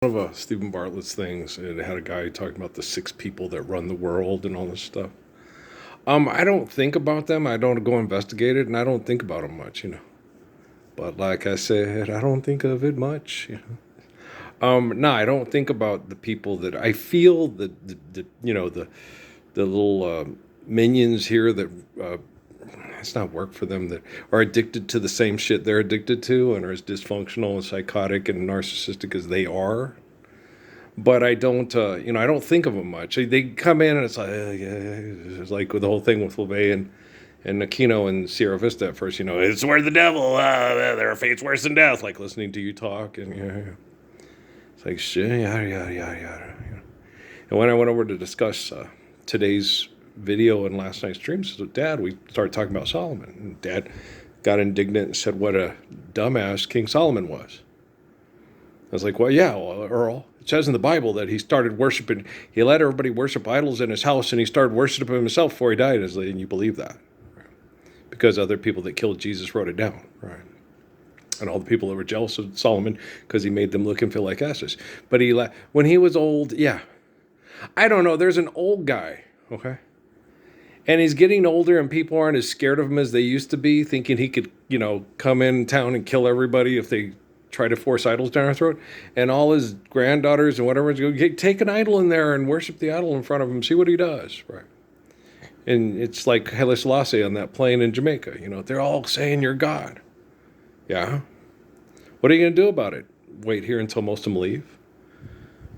One of Stephen Bartlett's things, and it had a guy talking about the 6 people that run the world and all this stuff. I don't think about them. I don't go investigate it, and I don't think about them much. But like I said, I don't think of it much. No, I don't think about the people that I feel the little minions here that it's not work for them, that are addicted to the same shit they're addicted to and are as dysfunctional and psychotic and narcissistic as they are. But I don't, I don't think of them much. They come in and it's like, yeah, it's like with the whole thing with LeVay and Aquino and Sierra Vista at first. It's where the devil, their fate's worse than death. Like listening to you talk, and it's like shit, yada yada yada yada. And when I went over to discuss today's video and last night's streams with Dad, we started talking about Solomon. And Dad got indignant and said what a dumbass King Solomon was. I was like, well, yeah, Earl. It says in the Bible that he started worshiping, he let everybody worship idols in his house, and he started worshiping himself before he died. And you believe that. Right? Because other people that killed Jesus wrote it down. Right? And all the people that were jealous of Solomon because he made them look and feel like asses. But when he was old, yeah. I don't know. There's an old guy, okay? And he's getting older, and people aren't as scared of him as they used to be, thinking he could, come in town and kill everybody if they try to force idols down our throat. And all his granddaughters and whatever, go take an idol in there and worship the idol in front of him, see what he does, right? And it's like Haile Selassie on that plane in Jamaica. They're all saying you're God. Yeah. What are you going to do about it? Wait here until most of them leave?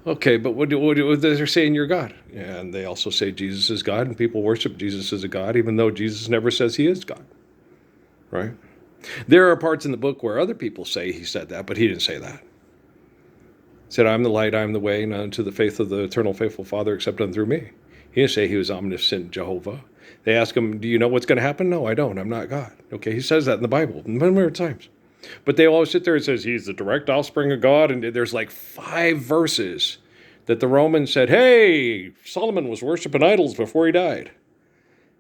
Okay, but what they're saying you're God. And they also say Jesus is God, and people worship Jesus as a God, even though Jesus never says he is God. Right? There are parts in the book where other people say he said that, but he didn't say that. He said, I'm the light, I'm the way, none unto the faith of the eternal faithful Father except unto through me. He didn't say he was omniscient Jehovah. They ask him, do you know what's going to happen? No, I don't. I'm not God. Okay, he says that in the Bible many times. But they always sit there and says he's the direct offspring of God, and there's like 5 verses that the Romans said, hey, Solomon was worshiping idols before he died.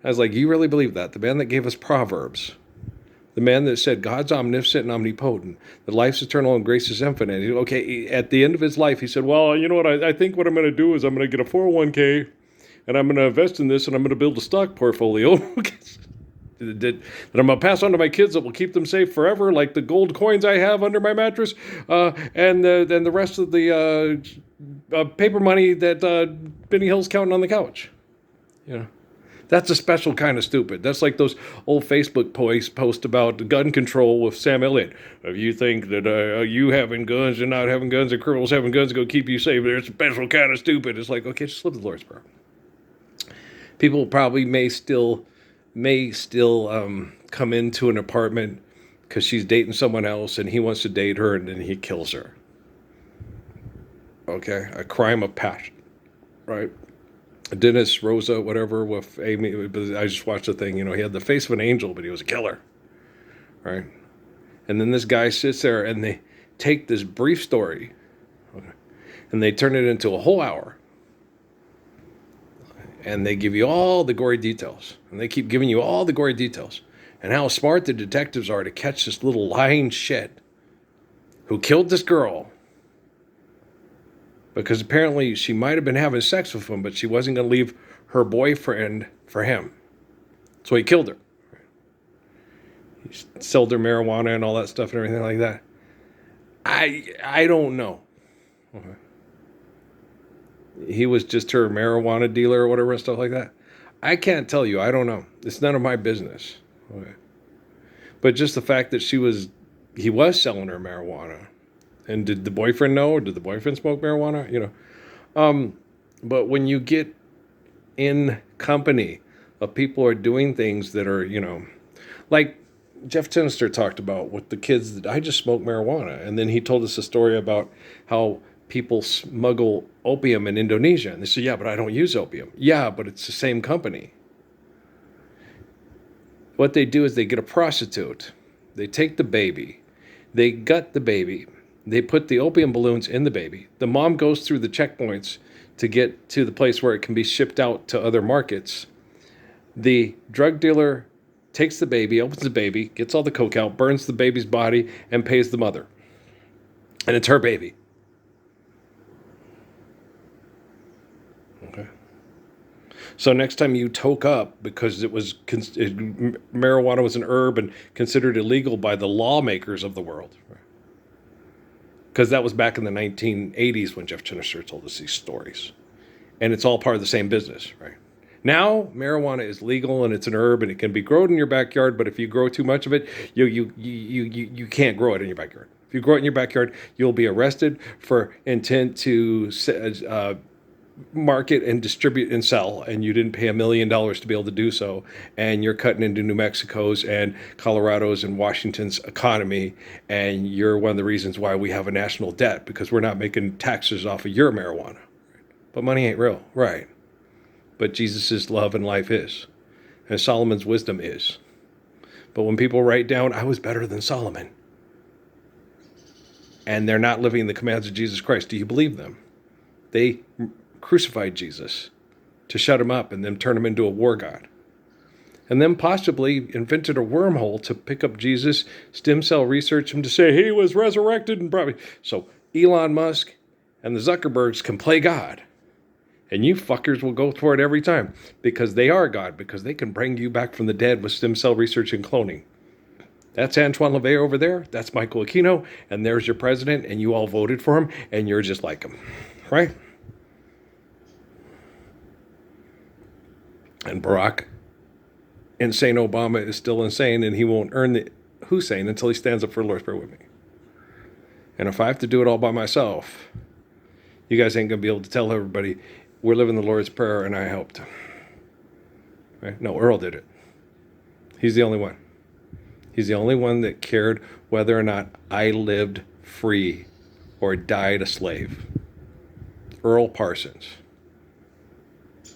I was like, you really believe that? The man that gave us Proverbs, the man that said God's omniscient and omnipotent, that life's eternal and grace is infinite. Okay, at the end of his life, he said, well, you know what? I think what I'm going to do is I'm going to get a 401k, and I'm going to invest in this, and I'm going to build a stock portfolio that I'm going to pass on to my kids that will keep them safe forever, like the gold coins I have under my mattress, and then the rest of the paper money that Benny Hill's counting on the couch. That's a special kind of stupid. That's like those old Facebook posts about gun control with Sam Elliott. If you think that you having guns and not having guns and criminals having guns are going to keep you safe, they're a special kind of stupid. It's like, okay, just live the Lord's Prayer. People probably may still come into an apartment because she's dating someone else and he wants to date her, and then he kills her. Okay, a crime of passion, right? Dennis Rosa, whatever, with Amy. I just watched the thing. He had the face of an angel, but he was a killer, right? And then this guy sits there, and they take this brief story, okay, and they turn it into a whole hour, and they give you all the gory details, and they keep giving you all the gory details, and how smart the detectives are to catch this little lying shit who killed this girl. Because apparently she might have been having sex with him, but she wasn't going to leave her boyfriend for him. So he killed her. He sold her marijuana and all that stuff and everything like that. I don't know. Okay. He was just her marijuana dealer or whatever and stuff like that. I can't tell you. I don't know. It's none of my business. Okay. But just the fact that he was selling her marijuana. And did the boyfriend know? Or did the boyfriend smoke marijuana? But when you get in company of people who are doing things that are, like Jeff Tinster talked about with the kids that I just smoke marijuana. And then he told us a story about how people smuggle opium in Indonesia. And they said, yeah, but I don't use opium. Yeah, but it's the same company. What they do is they get a prostitute. They take the baby. They gut the baby. They put the opium balloons in the baby. The mom goes through the checkpoints to get to the place where it can be shipped out to other markets. The drug dealer takes the baby, opens the baby, gets all the coke out, burns the baby's body, and pays the mother. And it's her baby. Okay. So next time you toke up because marijuana was an herb and considered illegal by the lawmakers of the world, because that was back in the 1980s when Jeff Chinister told us these stories, and it's all part of the same business, right? Now marijuana is legal and it's an herb and it can be grown in your backyard, but if you grow too much of it, you can't grow it in your backyard. If you grow it in your backyard, you'll be arrested for intent to market and distribute and sell, and you didn't pay $1 million to be able to do so, and you're cutting into New Mexico's and Colorado's and Washington's economy, and you're one of the reasons why we have a national debt, because we're not making taxes off of your marijuana. But money ain't real, right? But Jesus' love and life is, and Solomon's wisdom is. But when people write down, I was better than Solomon, and they're not living the commands of Jesus Christ, do you believe them? They crucified Jesus to shut him up and then turn him into a war god. And then possibly invented a wormhole to pick up Jesus, stem cell research him to say he was resurrected and brought me. So Elon Musk and the Zuckerbergs can play God. And you fuckers will go for it every time because they are God, because they can bring you back from the dead with stem cell research and cloning. That's Antoine LaVey over there. That's Michael Aquino. And there's your president. And you all voted for him. And you're just like him. Right? And Barack, insane Obama, is still insane, and he won't earn the Hussein until he stands up for the Lord's Prayer with me. And if I have to do it all by myself, you guys ain't going to be able to tell everybody, we're living the Lord's Prayer and I helped. Right? No, Earl did it. He's the only one. He's the only one that cared whether or not I lived free or died a slave. Earl Parsons.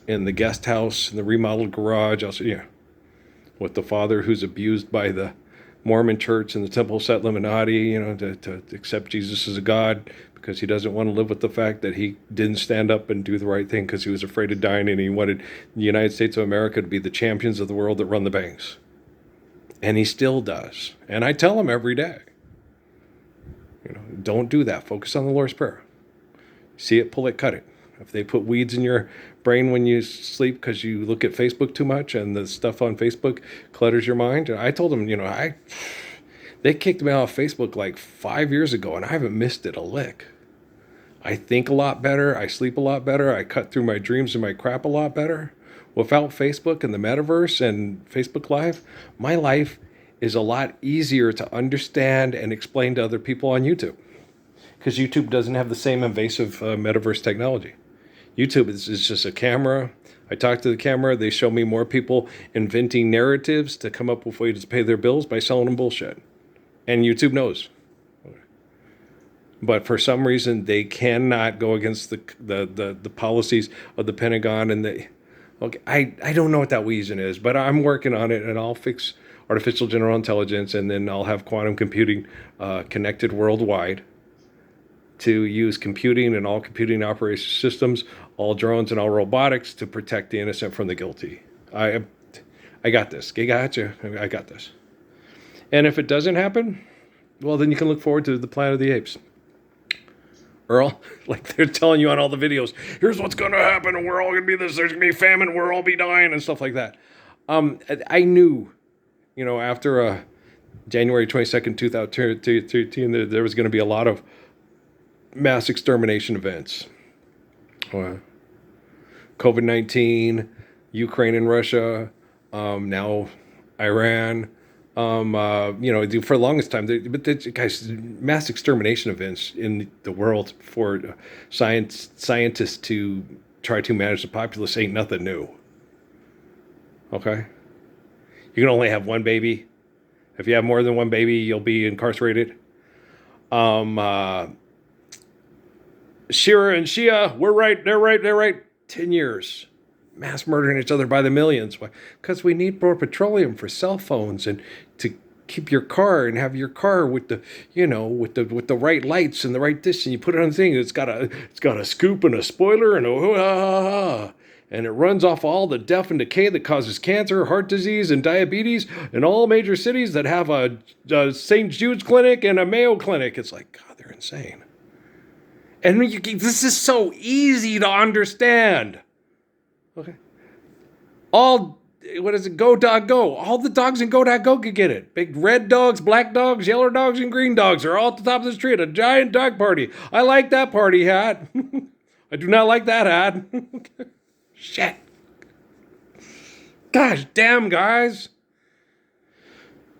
In the guest house, in the remodeled garage, with the father who's abused by the Mormon church and the Temple of Set Illuminati, to accept Jesus as a God because he doesn't want to live with the fact that he didn't stand up and do the right thing because he was afraid of dying, and he wanted the United States of America to be the champions of the world that run the banks. And he still does. And I tell him every day, don't do that. Focus on the Lord's Prayer. See it, pull it, cut it. If they put weeds in your brain when you sleep because you look at Facebook too much and the stuff on Facebook clutters your mind. I told them, they kicked me off Facebook like 5 years ago and I haven't missed it a lick. I think a lot better. I sleep a lot better. I cut through my dreams and my crap a lot better. Without Facebook and the metaverse and Facebook Live, my life is a lot easier to understand and explain to other people on YouTube, because YouTube doesn't have the same invasive metaverse technology. YouTube is just a camera. I talk to the camera. They show me more people inventing narratives to come up with ways to pay their bills by selling them bullshit. And YouTube knows. But for some reason, they cannot go against the policies of the Pentagon. And I don't know what that reason is, but I'm working on it, and I'll fix artificial general intelligence, and then I'll have quantum computing connected worldwide to use computing and all computing operation systems, all drones and all robotics to protect the innocent from the guilty. I got this. I got this. And if it doesn't happen, well, then you can look forward to the Planet of the Apes. Earl, like they're telling you on all the videos, here's what's going to happen, and we're all going to be this, there's going to be famine, we're all be dying, and stuff like that. I knew, after January 22nd, 2013, there was going to be a lot of mass extermination events. COVID-19, Ukraine and Russia, now Iran. For the longest time, guys, mass extermination events in the world for scientists to try to manage the populace ain't nothing new. Okay? You can only have one baby. If you have more than one baby, you'll be incarcerated. Shira and Shia, we're right, they're right. 10 years. Mass murdering each other by the millions. Why? Because we need more petroleum for cell phones and to keep your car and have your car with the, with the right lights and the right this, and you put it on the thing. It's got a scoop and a spoiler and and it runs off all the death and decay that causes cancer, heart disease, and diabetes in all major cities that have a St. Jude's clinic and a Mayo clinic. It's like, God, they're insane. And this is so easy to understand. Okay. All, what is it? Go Dog Go. All the dogs in Go Dog Go could get it. Big red dogs, black dogs, yellow dogs, and green dogs are all at the top of the street. A giant dog party. I like that party hat. I do not like that hat. Shit. Gosh damn, guys.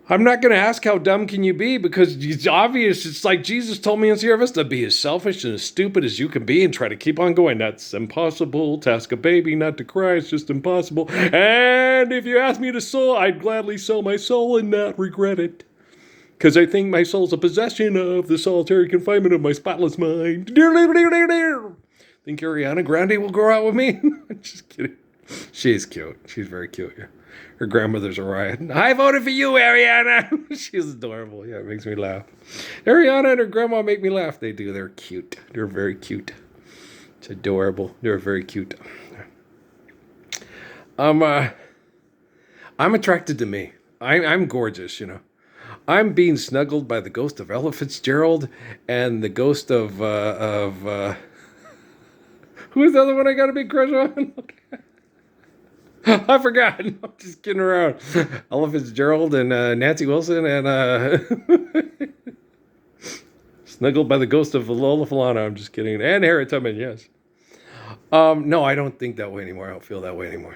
I'm not going to ask how dumb can you be, because it's obvious. It's like Jesus told me in Sierra Vista, be as selfish and as stupid as you can be and try to keep on going. That's impossible. To ask a baby not to cry, it's just impossible. And if you ask me to sell, I'd gladly sell my soul and not regret it. Because I think my soul's a possession of the solitary confinement of my spotless mind. Think Ariana Grande will go out with me? Just kidding. She's cute. She's very cute, yeah. Her grandmother's a riot. I voted for you, Ariana. She's adorable. Yeah, it makes me laugh. Ariana and her grandma make me laugh. They do. They're cute. They're very cute. It's adorable. They're very cute. I'm attracted to me. I'm gorgeous, you know. I'm being snuggled by the ghost of Ella Fitzgerald and the ghost of who's the other one I got a big crush on? I forgot. I'm just kidding around. Ella Fitzgerald and Nancy Wilson and snuggled by the ghost of Lola Falana. I'm just kidding. And Harriet Tubman, yes. No, I don't think that way anymore. I don't feel that way anymore.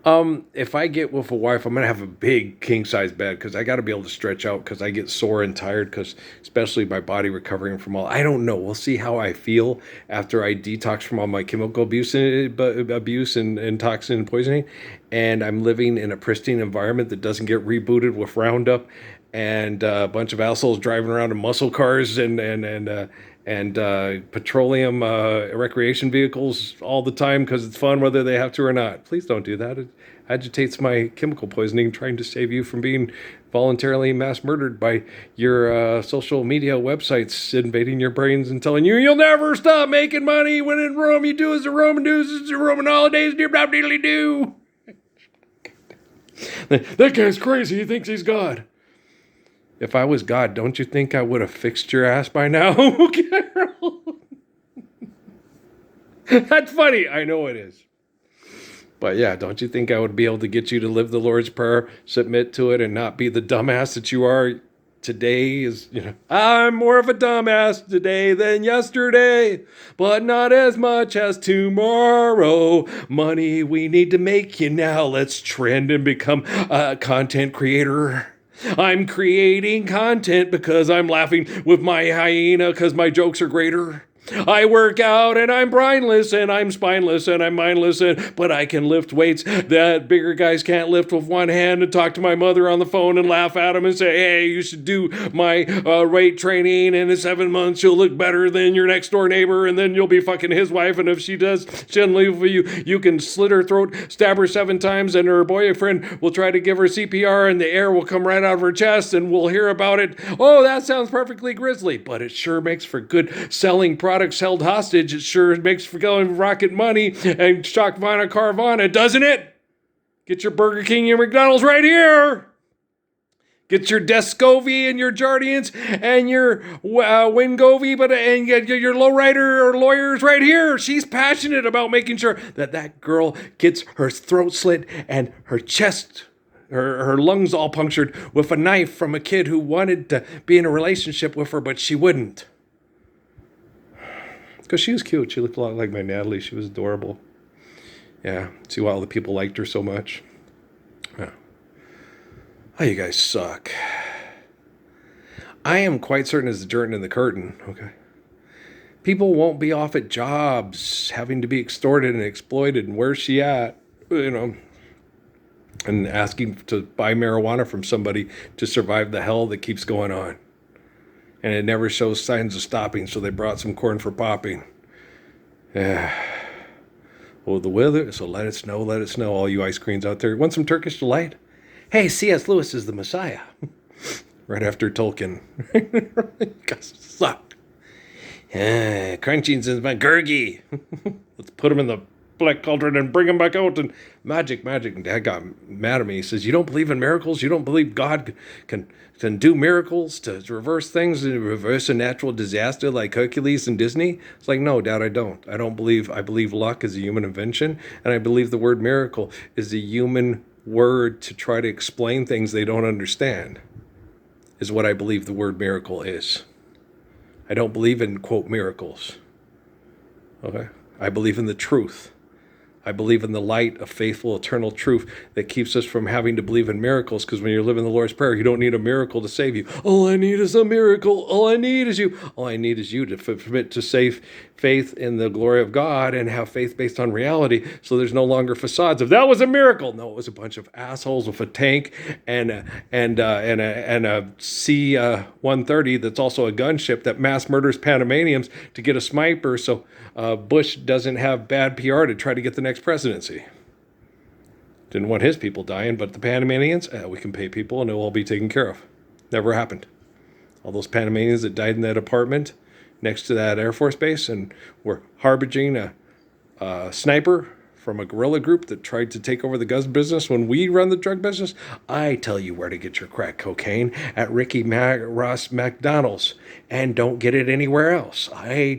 If I get with a wife, I'm going to have a big king size bed, because I got to be able to stretch out, because I get sore and tired, because especially my body recovering from all, I don't know. We'll see how I feel after I detox from all my chemical abuse and toxin and poisoning. And I'm living in a pristine environment that doesn't get rebooted with Roundup and a bunch of assholes driving around in muscle cars and petroleum recreation vehicles all the time because it's fun whether they have to or not. Please don't do that. It agitates my chemical poisoning, trying to save you from being voluntarily mass murdered by your social media websites invading your brains and telling you you'll never stop making money. When in Rome, you do as the Roman does, it's the Roman holidays, do. That guy's crazy. He thinks he's God. If I was God, don't you think I would have fixed your ass by now, Carol? That's funny. I know it is. But yeah, don't you think I would be able to get you to live the Lord's Prayer, submit to it, and not be the dumbass that you are today? I'm more of a dumbass today than yesterday, but not as much as tomorrow. Money we need to make you now. Let's trend and become a content creator. I'm creating content because I'm laughing with my hyena because my jokes are greater. I work out and I'm brainless and I'm spineless and I'm mindless, but I can lift weights that bigger guys can't lift with one hand, and talk to my mother on the phone and laugh at him and say, hey, you should do my weight training, and in 7 months you'll look better than your next door neighbor, and then you'll be fucking his wife, and if she doesn't leave for you, you can slit her throat, stab her 7 times, and her boyfriend will try to give her CPR and the air will come right out of her chest and we'll hear about it. Oh, that sounds perfectly grisly, but it sure makes for good selling products held hostage. It sure makes for going rocket money and shock Vana Carvana, doesn't it? Get your Burger King, your McDonald's right here. Get your Descovy and your Jardians and your Wingovy, and your lowrider or lawyers right here. She's passionate about making sure that girl gets her throat slit and her chest, her lungs all punctured with a knife from a kid who wanted to be in a relationship with her, but she wouldn't. Because she was cute. She looked a lot like my Natalie. She was adorable. Yeah. See why all the people liked her so much? Yeah. Oh, you guys suck. I am quite certain as the curtain in the curtain. Okay. People won't be off at jobs, having to be extorted and exploited. And where's she at? And asking to buy marijuana from somebody to survive the hell that keeps going on. And it never shows signs of stopping, so they brought some corn for popping. Yeah. Oh, the weather, so let it snow, all you ice creams out there. Want some Turkish Delight? Hey, C.S. Lewis is the Messiah. Right after Tolkien. Guys suck. Crunchings is my Gurgi. Let's put him in the black cauldron and bring them back out. And magic. And Dad got mad at me. He says, you don't believe in miracles? You don't believe God can do miracles to reverse things and reverse a natural disaster like Hercules and Disney? It's like, no, Dad, I don't. I believe luck is a human invention, and I believe the word miracle is a human word to try to explain things they don't understand, is what I believe the word miracle is. I don't believe in, quote, miracles. Okay? I believe in the truth. I believe in the light of faithful, eternal truth that keeps us from having to believe in miracles, because when you're living the Lord's Prayer, you don't need a miracle to save you. All I need is a miracle. All I need is you. All I need is you to permit to save faith in the glory of God and have faith based on reality, so there's no longer facades of, that was a miracle. No, it was a bunch of assholes with a tank and a C-130 that's also a gunship that mass murders Panamanians to get a sniper, so Bush doesn't have bad PR to try to get the next presidency. Didn't want his people dying, but the Panamanians, we can pay people and it will all be taken care of. Never happened. All those Panamanians that died in that apartment next to that Air Force base and were harbinging a sniper from a guerrilla group that tried to take over the gun business when we run the drug business. I tell you where to get your crack cocaine, at Ricky Ross McDonald's, and don't get it anywhere else.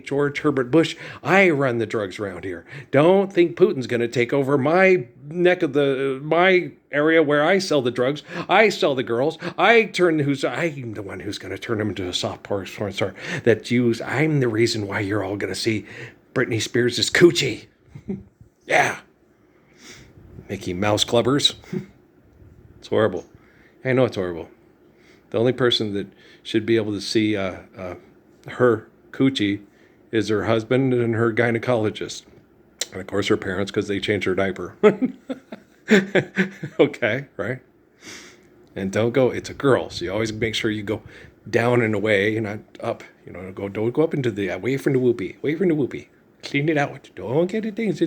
George Herbert Bush, I run the drugs around here. Don't think Putin's going to take over my my area where I sell the drugs. I sell the girls. I'm the one who's going to turn them into a soft porn star that I'm the reason why you're all going to see Britney Spears' coochie. Yeah. Mickey Mouse clubbers. It's horrible. I know it's horrible. The only person that should be able to see her coochie is her husband and her gynecologist. And of course her parents, because they changed her diaper. Okay, right? And don't go, it's a girl, so you always make sure you go down and away, not up. Don't go up into the, away from the whoopee. Clean it out. Don't get it things.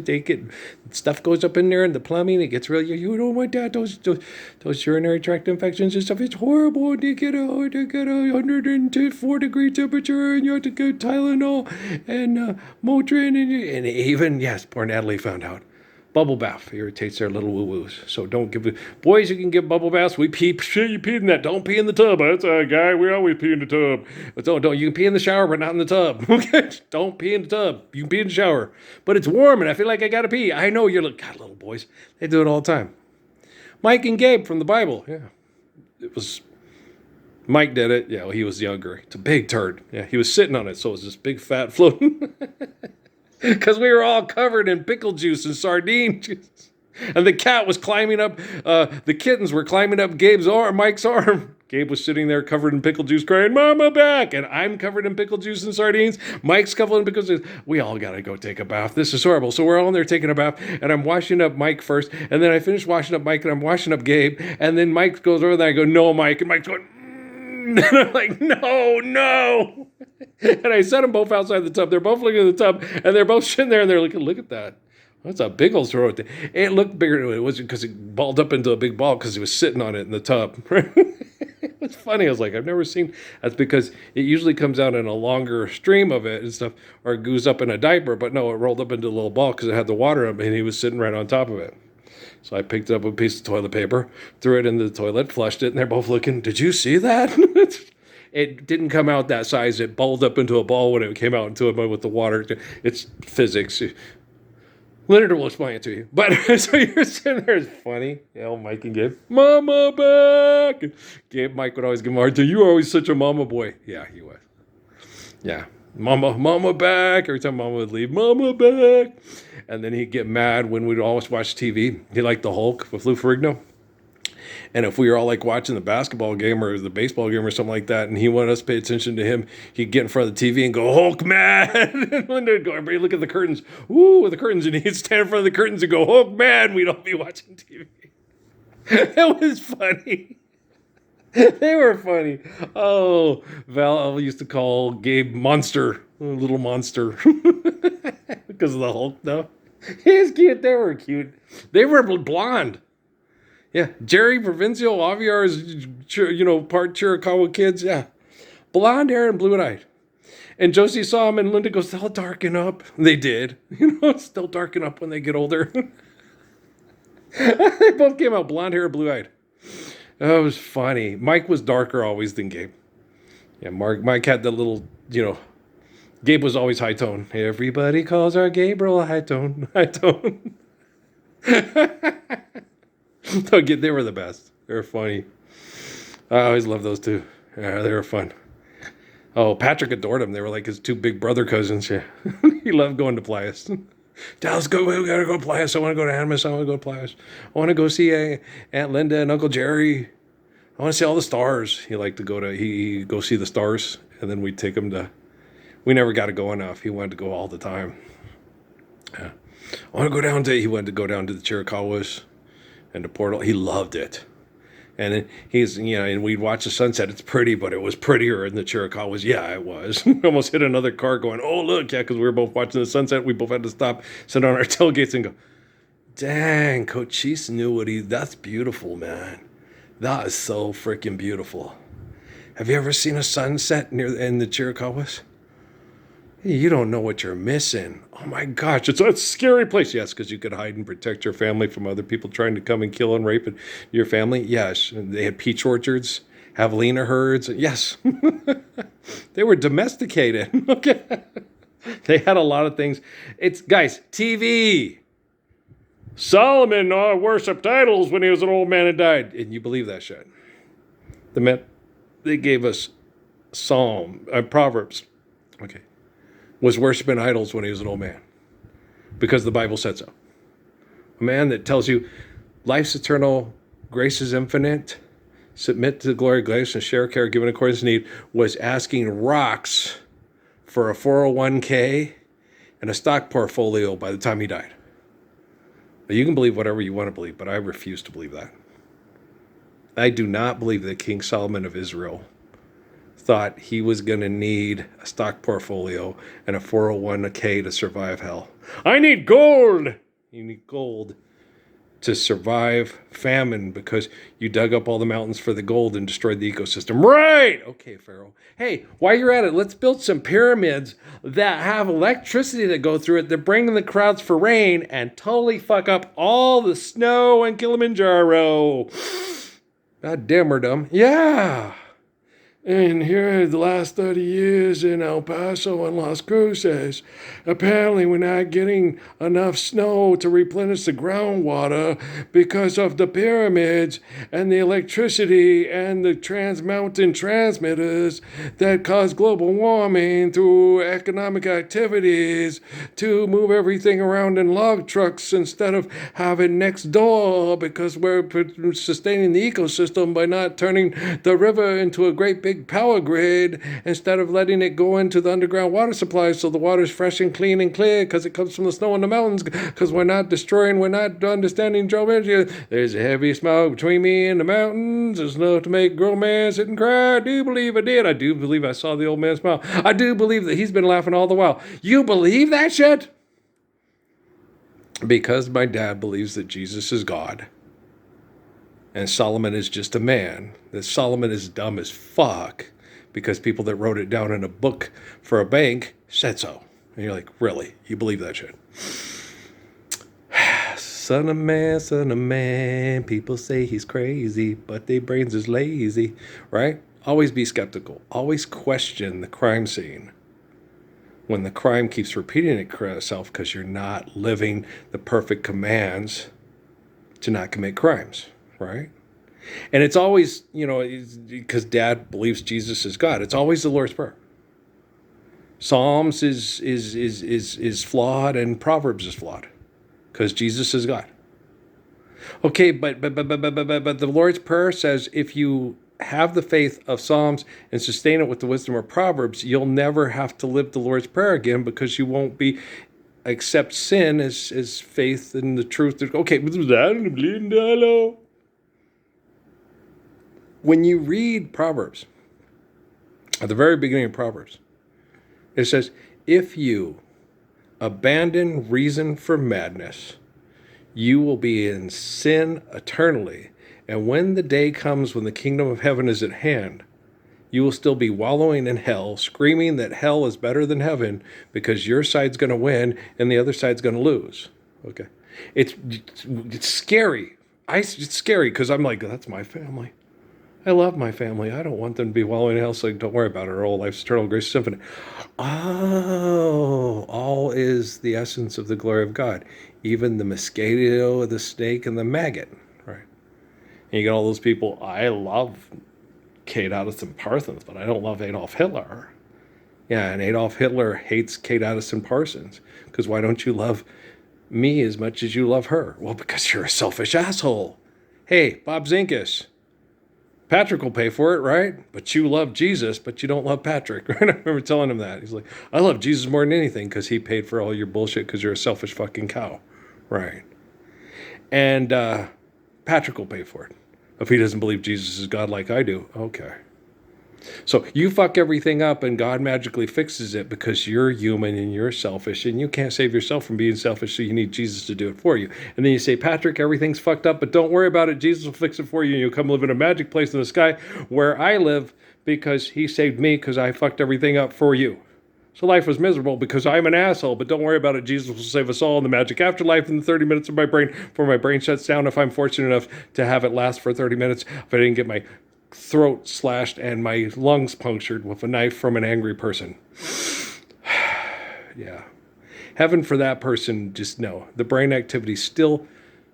Stuff goes up in there and the plumbing. It gets really. You don't want that. Those urinary tract infections and stuff. It's horrible. They get a 104 degree temperature, and you have to get Tylenol and Motrin and even poor Natalie found out. Bubble bath irritates their little woo-woos. So don't give it. Boys, you can give bubble baths. We pee. Shit, you pee in that. Don't pee in the tub. That's a guy. We always pee in the tub. But don't. You can pee in the shower, but not in the tub. Okay? Don't pee in the tub. You can pee in the shower. But it's warm, and I feel like I got to pee. I know you're like, God, little boys. They do it all the time. Mike and Gabe from the Bible. Yeah. It was... Mike did it. Yeah, well, he was younger. It's a big turd. Yeah, he was sitting on it, so it was this big fat floating... Because we were all covered in pickle juice and sardine juice. And the cat was climbing up, the kittens were climbing up Mike's arm. Gabe was sitting there covered in pickle juice crying, Mama back! And I'm covered in pickle juice and sardines. Mike's covered in pickle juice. We all got to go take a bath. This is horrible. So we're all in there taking a bath. And I'm washing up Mike first. And then I finish washing up Mike and I'm washing up Gabe. And then Mike goes over there. I go, no, Mike. And Mike's going, and I'm like, no. And I set them both outside the tub. They're both looking at the tub, and they're both sitting there, and they're looking, look at that. That's a big old throat. It looked bigger than it was because it balled up into a big ball because he was sitting on it in the tub. It was funny. I was like, I've never seen. That's because it usually comes out in a longer stream of it and stuff, or it goes up in a diaper. But no, it rolled up into a little ball because it had the water in it, and he was sitting right on top of it. So I picked up a piece of toilet paper, threw it in the toilet, flushed it, and they're both looking, did you see that? It didn't come out that size. It balled up into a ball when it came out into it with the water. It's physics. Leonard will explain it to you. But so you're sitting there, it's funny. Mike and Gabe, Mama back. Mike would always give him a hard time. You were always such a mama boy. Yeah, he was. Yeah. Mama back. Every time Mama would leave, Mama back. And then he'd get mad when we'd always watch TV. He liked the Hulk with Lou Ferrigno. And if we were all like watching the basketball game or the baseball game or something like that, and he wanted us to pay attention to him, he'd get in front of the TV and go, Hulk mad. And then they'd go, everybody look at the curtains. Ooh, the curtains. And he'd stand in front of the curtains and go, Hulk mad. We'd all be watching TV. It was funny. They were funny. Oh, Val used to call Gabe Monster, little monster, because of the Hulk, though. He was cute. They were cute. They were blonde. Yeah, Jerry Provincial, Javier's, part Chiricahua kids. Yeah, blonde hair and blue-eyed. And Josie saw him, and Linda goes, they'll darken up. They did. Still darken up when they get older. They both came out blonde hair, blue-eyed. That was funny. Mike was darker always than Gabe. Yeah, Mike had the little, Gabe was always high tone. Everybody calls our Gabriel high tone. High tone. They were the best. They were funny. I always loved those two. Yeah, they were fun. Oh, Patrick adored them. They were like his two big brother cousins. Yeah. He loved going to Playas. Dad, let's go. We gotta go to Playas. I want to go to Animus. I want to go to Playas. I want to go see Aunt Linda and Uncle Jerry. I want to see all the stars. He liked to go to, he go see the stars. And then we'd take him to, we never got to go enough. He wanted to go all the time. Yeah. He wanted to go down to the Chiricahuas and to Portal. He loved it. And and we'd watch the sunset. It's pretty, but it was prettier in the Chiricahuas. Yeah, it was. Almost hit another car going, oh, look. Yeah, because we were both watching the sunset. We both had to stop, sit on our tailgates and go, dang, Cochise knew that's beautiful, man. That is so freaking beautiful. Have you ever seen a sunset in the Chiricahuas? You don't know what you're missing. Oh my gosh, it's a scary place. Yes, because you could hide and protect your family from other people trying to come and kill and rape your family. Yes, they had peach orchards, javelina herds. Yes, they were domesticated. Okay, they had a lot of things. Guys, TV. Solomon worshipped idols when he was an old man and died. And you believe that shit. They gave us Proverbs. Okay. Was worshiping idols when he was an old man. Because the Bible said so. A man that tells you life's eternal, grace is infinite, submit to the glory of grace and share care given according to need, was asking rocks for a 401k and a stock portfolio by the time he died. Now, you can believe whatever you want to believe, but I refuse to believe that. I do not believe that King Solomon of Israel thought he was going to need a stock portfolio and a 401k to survive hell. I need gold. You need gold to survive famine because you dug up all the mountains for the gold and destroyed the ecosystem. Right. Okay, Pharaoh. Hey, while you're at it, let's build some pyramids that have electricity that go through it that bring in the crowds for rain and totally fuck up all the snow in Kilimanjaro. God damn her dumb. Yeah. And here, the last 30 years in El Paso and Las Cruces, apparently we're not getting enough snow to replenish the groundwater because of the pyramids and the electricity and the trans-mountain transmitters that cause global warming through economic activities to move everything around in log trucks instead of having next door because we're sustaining the ecosystem by not turning the river into a great big power grid instead of letting it go into the underground water supply so the water's fresh and clean and clear because it comes from the snow in the mountains because we're not understanding geometry. There's a heavy smog between me and the mountains. There's enough to make a grown man sit and cry. I do believe I did. I do believe I saw the old man smile. I do believe that he's been laughing all the while. You believe that shit? Because my dad believes that Jesus is God. And Solomon is just a man. That Solomon is dumb as fuck because people that wrote it down in a book for a bank said so. And you're like, really? You believe that shit? Son of man, people say he's crazy, but their brains is lazy, right? Always be skeptical. Always question the crime scene when the crime keeps repeating itself because you're not living the perfect commands to not commit crimes. Right? And it's always, because Dad believes Jesus is God. It's always the Lord's Prayer. Psalms is flawed and Proverbs is flawed because Jesus is God. Okay, but the Lord's Prayer says if you have the faith of Psalms and sustain it with the wisdom of Proverbs, you'll never have to live the Lord's Prayer again because you won't be accept sin as faith in the truth. Okay, when you read Proverbs, at the very beginning of Proverbs, it says, if you abandon reason for madness, you will be in sin eternally. And when the day comes when the kingdom of heaven is at hand, you will still be wallowing in hell, screaming that hell is better than heaven because your side's going to win and the other side's going to lose. Okay. It's scary. It's scary because I'm like, that's my family. I love my family. I don't want them to be wallowing in hell, so don't worry about it. Our whole life's eternal, grace, infinite. Oh, all is the essence of the glory of God. Even the mosquito, the snake, and the maggot. Right. And you get all those people, I love Kate Addison Parsons, but I don't love Adolf Hitler. Yeah, and Adolf Hitler hates Kate Addison Parsons. Because why don't you love me as much as you love her? Well, because you're a selfish asshole. Hey, Bob Zinkus. Patrick will pay for it, right? But you love Jesus, but you don't love Patrick. Right? I remember telling him that. He's like, I love Jesus more than anything because he paid for all your bullshit because you're a selfish fucking cow. Right. And Patrick will pay for it. If he doesn't believe Jesus is God like I do, okay. So you fuck everything up and God magically fixes it because you're human and you're selfish and you can't save yourself from being selfish, so you need Jesus to do it for you. And then you say, Patrick, everything's fucked up, but don't worry about it. Jesus will fix it for you and you'll come live in a magic place in the sky where I live because he saved me because I fucked everything up for you. So life was miserable because I'm an asshole, but don't worry about it. Jesus will save us all in the magic afterlife in the 30 minutes of my brain before my brain shuts down if I'm fortunate enough to have it last for 30 minutes. If I didn't get my throat slashed and my lungs punctured with a knife from an angry person. Yeah. Heaven for that person, just no. The brain activity's still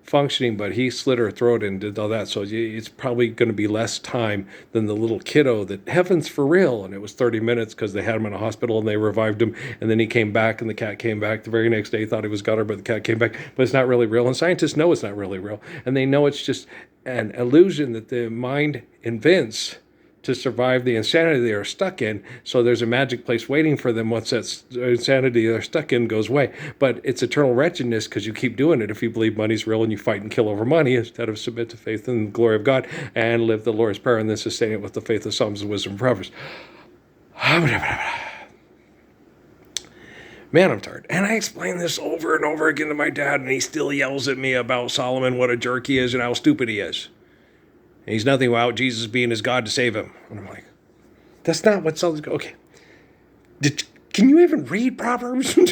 functioning, but he slit her throat and did all that. So it's probably going to be less time than the little kiddo that heaven's for real. And it was 30 minutes because they had him in a hospital and they revived him. And then he came back and the cat came back. The very next day, thought he was got her, but the cat came back. But it's not really real. And scientists know it's not really real. And they know it's just an illusion that the mind invents to survive the insanity they are stuck in. So there's a magic place waiting for them once that insanity they're stuck in goes away. But it's eternal wretchedness because you keep doing it if you believe money's real and you fight and kill over money instead of submit to faith in the glory of God and live the Lord's Prayer and then sustain it with the faith of Psalms and wisdom and Proverbs. Man, I'm tired. And I explain this over and over again to my dad, and he still yells at me about Solomon, what a jerk he is and how stupid he is. And he's nothing without Jesus being his God to save him. And I'm like, that's not what Solomon... Okay. Can you even read Proverbs? You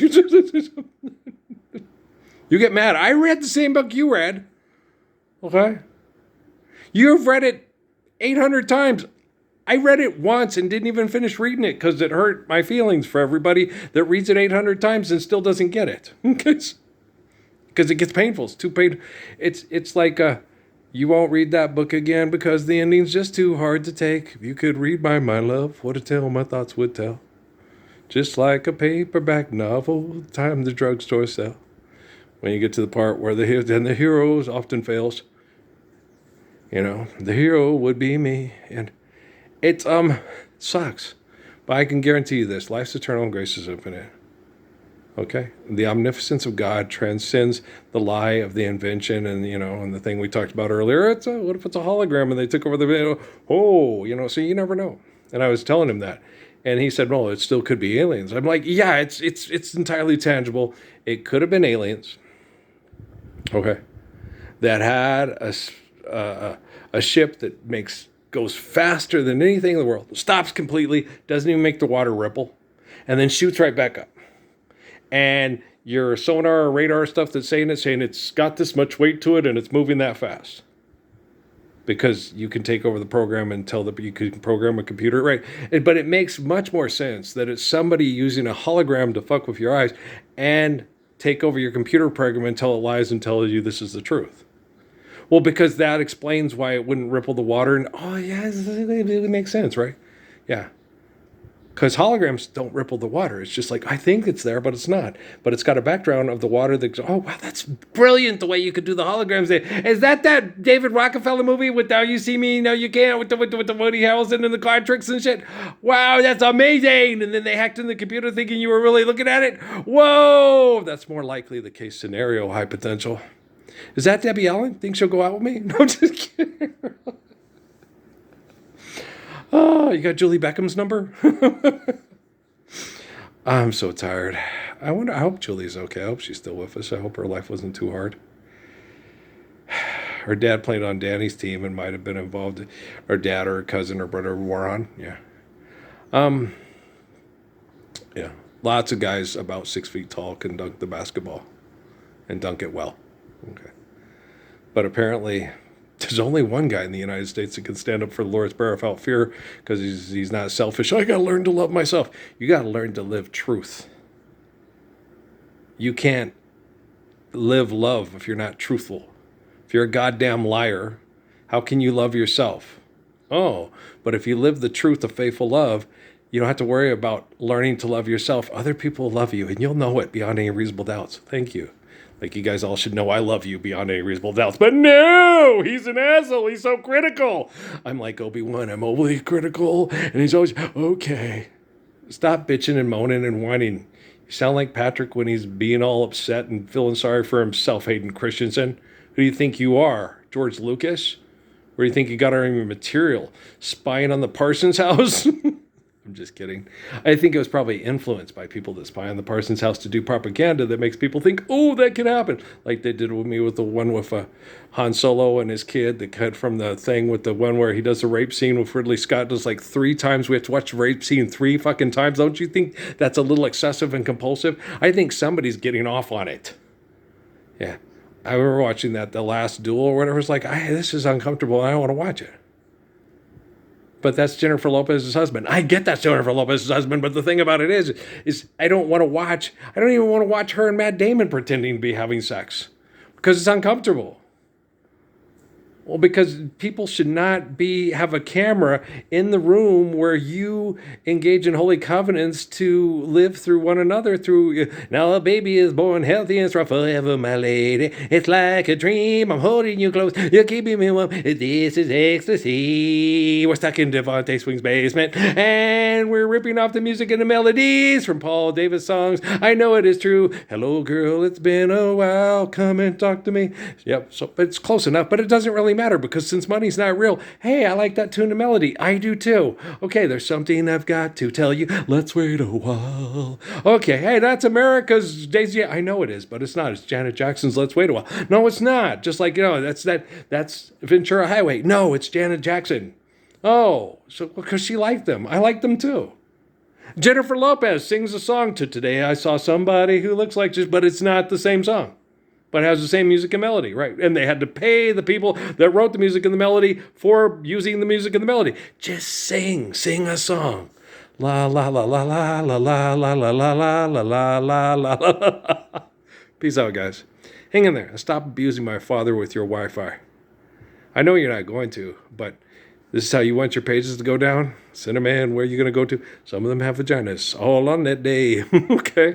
get mad. I read the same book you read. Okay? You've read it 800 times. I read it once and didn't even finish reading it because it hurt my feelings for everybody that reads it 800 times and still doesn't get it. Because it gets painful. It's too painful. It's like... you won't read that book again because the ending's just too hard to take. If you could read my love, what a tale my thoughts would tell. Just like a paperback novel, time the drugstore sell. When you get to the part where the hero often fails. You know, the hero would be me. And it sucks. But I can guarantee you this, life's eternal and grace is infinite. Okay, the omniscience of God transcends the lie of the invention and, and the thing we talked about earlier. What if it's a hologram and they took over the video? Oh, so you never know. And I was telling him that. And he said, no, it still could be aliens. I'm like, yeah, it's entirely tangible. It could have been aliens. Okay. That had a ship that goes faster than anything in the world. Stops completely, doesn't even make the water ripple, and then shoots right back up. And your sonar or radar stuff that's saying it's got this much weight to it and it's moving that fast. Because you can take over the program and tell that you can program a computer, right? But it makes much more sense that it's somebody using a hologram to fuck with your eyes and take over your computer program and tell it lies and tell you this is the truth. Well, because that explains why it wouldn't ripple the water. And, oh, yeah, it makes sense, right? Yeah. Because holograms don't ripple the water. It's just like, I think it's there, but it's not. But it's got a background of the water that goes, oh, wow, that's brilliant the way you could do the holograms. Is that David Rockefeller movie with Now You See Me, Now You Can't, with the Woody Harrelson and the card tricks and shit? Wow, that's amazing. And then they hacked in the computer thinking you were really looking at it. Whoa, that's more likely the case scenario, high potential. Is that Debbie Allen? Think she'll go out with me? No, I'm just kidding. Oh, you got Julie Beckham's number? I'm so tired. I hope Julie's okay. I hope she's still with us. I hope her life wasn't too hard. Her dad played on Danny's team and might have been involved. Her dad or her cousin or brother were on. Yeah. Yeah. Lots of guys about 6 feet tall can dunk the basketball and dunk it well. Okay. But apparently, there's only one guy in the United States that can stand up for the Lord's Prayer without fear because he's not selfish. I got to learn to love myself. You got to learn to live truth. You can't live love if you're not truthful. If you're a goddamn liar, how can you love yourself? Oh, but if you live the truth of faithful love, you don't have to worry about learning to love yourself. Other people love you, and you'll know it beyond any reasonable doubts. Thank you. Like, you guys all should know I love you beyond any reasonable doubts. But no, he's an asshole. He's so critical. I'm like Obi-Wan. I'm overly critical. And he's always, okay. Stop bitching and moaning and whining. You sound like Patrick when he's being all upset and feeling sorry for himself, Hayden Christensen. Who do you think you are? George Lucas? Where do you think you got our material? Spying on the Parsons house? I'm just kidding. I think it was probably influenced by people that spy on the Parsons house to do propaganda that makes people think, oh, that can happen. Like they did with me with the one with Han Solo and his kid, the cut from the thing with the one where he does the rape scene with Ridley Scott. Does like 3 times. We have to watch the rape scene 3 fucking times. Don't you think that's a little excessive and compulsive? I think somebody's getting off on it. Yeah. I remember watching that, The Last Duel or whatever. It's like, this is uncomfortable. I don't want to watch it. But that's Jennifer Lopez's husband. I get that's Jennifer Lopez's husband, but the thing about it is I don't even want to watch her and Matt Damon pretending to be having sex because it's uncomfortable. Well, because people should not have a camera in the room where you engage in holy covenants to live through one another now a baby is born healthy and strong forever, my lady. It's like a dream. I'm holding you close. You're keeping me warm. This is ecstasy. We're stuck in Devontae Swing's basement and we're ripping off the music and the melodies from Paul Davis songs. I know it is true. Hello, girl. It's been a while. Come and talk to me. Yep. So it's close enough, but it doesn't really matter because since money's not real, hey, I like that tune and melody. I do too. Okay, there's something I've got to tell you. Let's wait a while. Okay, hey, that's America's Daisy. I know it is, but it's not. It's Janet Jackson's Let's Wait a While. No, it's not. Just like, that's Ventura Highway. No, it's Janet Jackson. Oh, so because she liked them. I like them too. Jennifer Lopez sings a song to Today I Saw Somebody Who Looks Like This, but it's not the same song. But it has the same music and melody, right? And they had to pay the people that wrote the music and the melody for using the music and the melody. Just sing a song. La la la la la la la la la la la la la la la. Peace out, guys. Hang in there and stop abusing my father with your Wi-Fi. I know you're not going to, but this is how you want your pages to go down? Cinnamon, where are you going to go to? Some of them have vaginas all on that day. Okay.